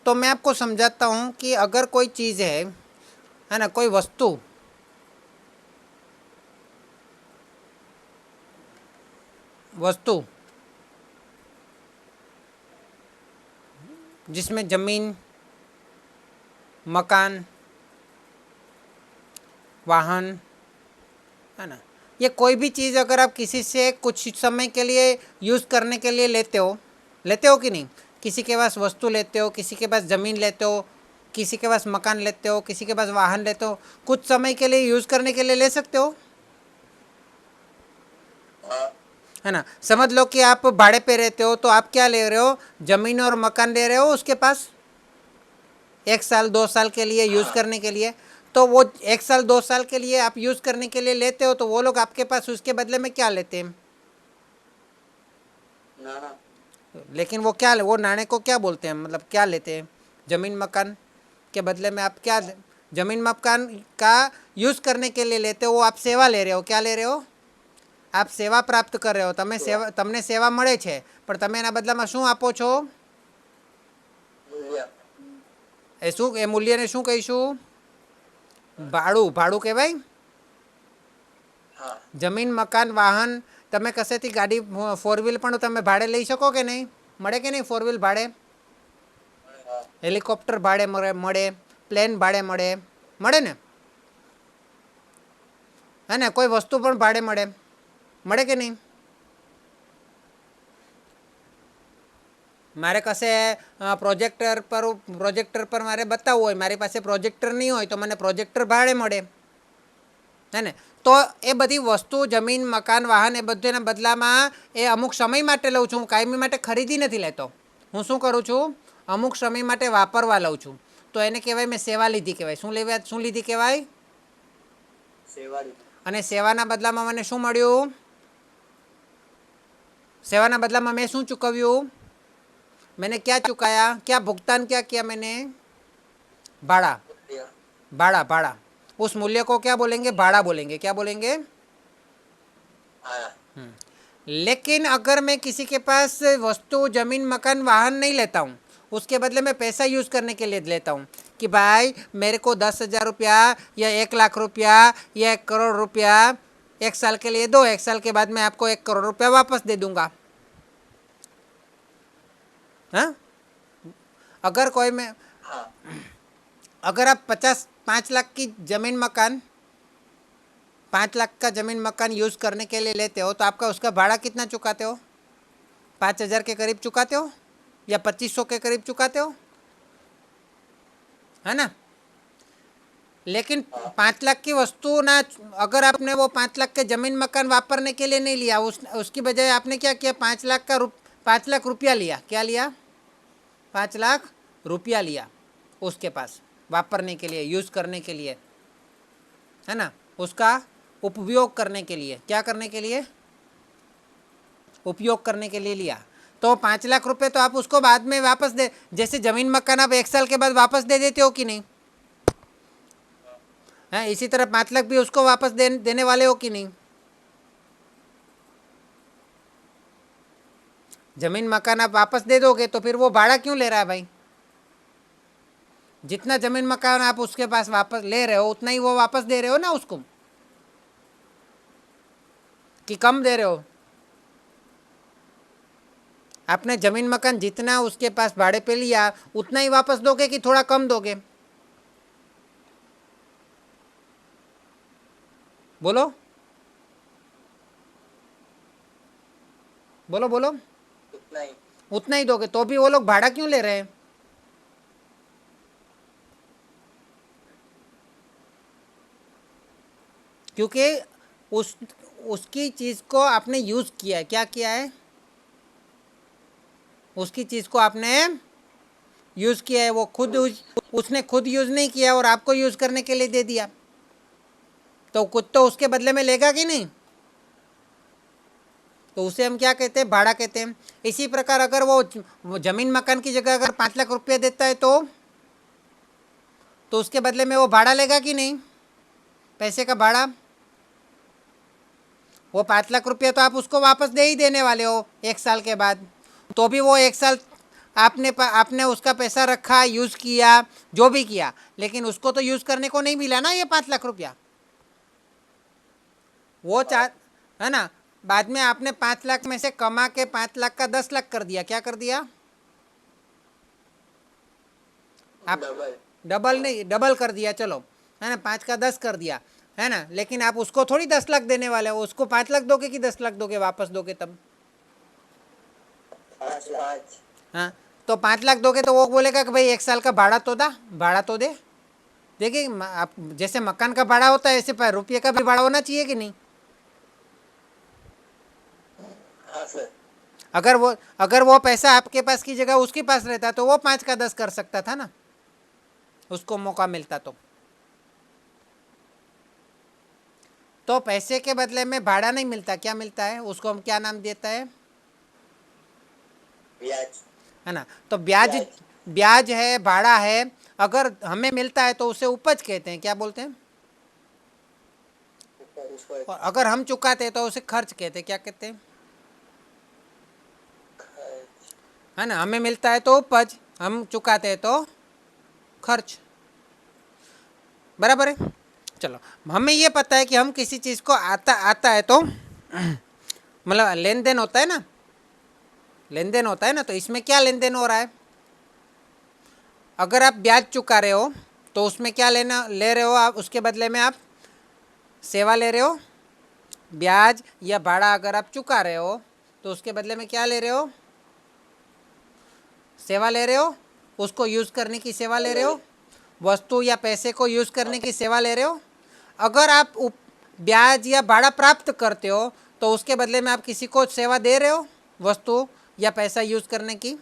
तो मैं आपको समझाता हूँ कि अगर कोई चीज़ है ना, कोई वस्तु वस्तु जिसमें ज़मीन, मकान, वाहन, है ना, ये कोई भी चीज़ अगर आप किसी से कुछ समय के लिए यूज़ करने के लिए लेते हो कि नहीं? किसी के पास वस्तु लेते हो, किसी के पास ज़मीन लेते हो, किसी के पास मकान लेते हो, किसी के पास वाहन लेते हो, कुछ समय के लिए यूज़ करने के लिए ले सकते हो, है ना। समझ लो कि आप भाड़े पे रहते हो, तो आप क्या ले रहे हो, ज़मीन और मकान ले रहे हो उसके पास 1 साल 2 साल के लिए यूज़ करने के लिए। तो वो 1 साल 2 साल के लिए आप यूज़ करने के लिए लेते हो, तो वो लोग आपके पास उसके बदले में क्या लेते हैं? लेकिन वो क्या, वो नाणे को क्या बोलते हैं, मतलब क्या लेते हैं? ज़मीन मकान के बदले में आप क्या, ज़मीन मकान का यूज़ करने के लिए लेते हो, वो आप सेवा ले रहे हो, क्या ले रहे हो? आप सेवा प्राप्त कर रहे हो, તમને સેવા મળે છે, પણ તમે એના બદલામાં શું આપો છો? એ મૂલ્યને શું કહીશું? ભાડું કહેવાય. જમીન, મકાન, વાહન, તમે કશેથી ગાડી 4 વ્હીલ પણ તમે ભાડે લઈ શકો કે નહીં? મળે કે નહીં 4 વ્હીલ ભાડે? હેલિકોપ્ટર ભાડે મળે, પ્લેન ભાડે મળે ને, હે ને. કોઈ વસ્તુ પણ ભાડે મળે કે નહીં? મારે કશે પ્રોજેક્ટર પર મારે બતાવવું હોય, મારી પાસે પ્રોજેક્ટર નહીં હોય તો મને પ્રોજેક્ટર ભાડે મળે, હે ને. તો એ બધી વસ્તુ, જમીન, મકાન, વાહન, એ બધાના બદલામાં એ અમુક સમય માટે લઉં છું, કાયમી માટે ખરીદી નથી લેતો. હું શું કરું છું, અમુક સમય માટે વાપરવા લઉં છું, તો એને કહેવાય મેં સેવા લીધી કહેવાય. શું લીધી કહેવાય? અને સેવાના બદલામાં મને શું મળ્યું? સેવાના બદલામાં મેં શું ચૂકવ્યું? मैंने क्या चुकाया, क्या भुगतान क्या किया मैंने? भाड़ा. उस मूल्य को क्या बोलेंगे? भाड़ा बोलेंगे. क्या बोलेंगे? लेकिन अगर मैं किसी के पास वस्तु, जमीन, मकान, वाहन नहीं लेता हूँ, उसके बदले में पैसा यूज़ करने के लिए लेता हूँ कि भाई मेरे को 10,000 रुपया या 1 लाख रुपया या 1 करोड़ रुपया 1 साल के लिए दो, 1 साल के बाद मैं आपको 1 करोड़ रुपया वापस दे दूंगा. हाँ, अगर कोई में अगर आप 5 लाख की ज़मीन मकान 5 लाख का ज़मीन मकान यूज़ करने के लिए लेते हो, तो आपका उसका भाड़ा कितना चुकाते हो? 5,000 के करीब चुकाते हो या 2,500 के करीब चुकाते हो, है ना. लेकिन 5 लाख की वस्तु ना, अगर आपने वो 5 लाख के ज़मीन मकान वापरने के लिए नहीं लिया, उसकी बजाय आपने क्या किया, 5 लाख रुपया लिया. क्या लिया? 5 लाख रुपया लिया उसके पास वापरने के लिए, यूज़ करने के लिए, है ना, उसका उपयोग करने के लिए. क्या करने के लिए? उपयोग करने के लिए लिया. तो 5 लाख रुपए तो आप उसको बाद में वापस दे, जैसे ज़मीन मकान आप 1 साल के बाद वापस दे देते हो कि नहीं, है, इसी तरह 5 लाख भी उसको वापस देने वाले हो कि नहीं. ज़मीन मकान आप वापस दे दोगे तो फिर वो भाड़ा क्यों ले रहा है भाई? जितना ज़मीन मकान आप उसके पास वापस ले रहे हो, उतना ही वो वापस दे रहे हो ना उसको, कि कम दे रहे हो? आपने ज़मीन मकान जितना उसके पास भाड़े पे लिया उतना ही वापस दोगे कि थोड़ा कम दोगे? बोलो बोलो बोलो. उतना ही दोगे. तो भी वो लोग भाड़ा क्यों ले रहे हैं? क्योंकि उसकी चीज़ को आपने यूज़ किया है. क्या किया है? उसकी चीज़ को आपने यूज़ किया है. वो उसने खुद यूज़ नहीं किया और आपको यूज़ करने के लिए दे दिया, तो कुछ तो उसके बदले में लेगा कि नहीं? तो उसे हम क्या कहते हैं? भाड़ा कहते हैं. इसी प्रकार अगर वो ज़मीन मकान की जगह अगर 5 लाख रुपया देता है तो उसके बदले में वो भाड़ा लेगा कि नहीं? पैसे का भाड़ा. वो 5 लाख रुपया तो आप उसको वापस दे ही देने वाले हो 1 साल के बाद. तो भी वो 1 साल आपने उसका पैसा रखा, यूज़ किया, जो भी किया, लेकिन उसको तो यूज़ करने को नहीं मिला ना ये 5 लाख रुपया। वो चाह है ना, बाद में आपने 5 लाख में से कमा के 5 लाख का 10 लाख कर दिया। क्या कर दिया आप? डबल नहीं, डबल कर दिया, चलो, है ना, 5 का 10 कर दिया, है ना। लेकिन आप उसको थोड़ी 10 लाख देने वाले हो, उसको 5 लाख दोगे कि 10 लाख दोगे, वापस दोगे तब? 5 लाख। हाँ, तो 5 लाख दोगे तो वो बोलेगा कि भाई 1 साल का भाड़ा तो भाड़ा तो दे। देखिए आप जैसे मकान का भाड़ा होता है, ऐसे पर रुपये का भी भाड़ा होना चाहिए कि नहीं? हाँ सर। अगर वो पैसा आपके पास की जगह उसके पास रहता तो वो 5 का 10 कर सकता था ना, उसको मौका मिलता तो पैसे के बदले में भाड़ा नहीं मिलता, क्या मिलता है? उसको हम क्या नाम देता है? ब्याज। है ना। तो ब्याज, ब्याज है, भाड़ा है, अगर हमें मिलता है तो उसे उपज कहते हैं। क्या बोलते हैं? ऊपर और अगर हम चुकाते हैं तो उसे खर्च कहते हैं। क्या कहते हैं? खर्च। है ना, हमें मिलता है तो उपज, हम चुकाते हैं तो खर्च। बराबर है। चलो, हमें ये पता है कि हम किसी चीज़ को आता आता है तो मतलब लेन देन होता है ना, लेन देन होता है ना, तो इसमें क्या लेन देन हो रहा है? अगर आप ब्याज चुका रहे हो तो उसमें क्या ले रहे हो आप? उसके बदले में आप सेवा ले रहे हो। ब्याज या भाड़ा अगर आप चुका रहे हो तो उसके बदले में क्या ले रहे हो? सेवा ले रहे हो, उसको यूज़ करने की सेवा ले रहे हो, वस्तु या पैसे को यूज़ करने की सेवा ले रहे हो। अगर आप ब्याज या भाड़ा प्राप्त करते हो तो उसके बदले में आप किसी को सेवा दे रहे हो, वस्तु या पैसा यूज़ करने की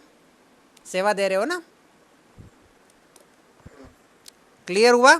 सेवा दे रहे हो ना। क्लियर हुआ?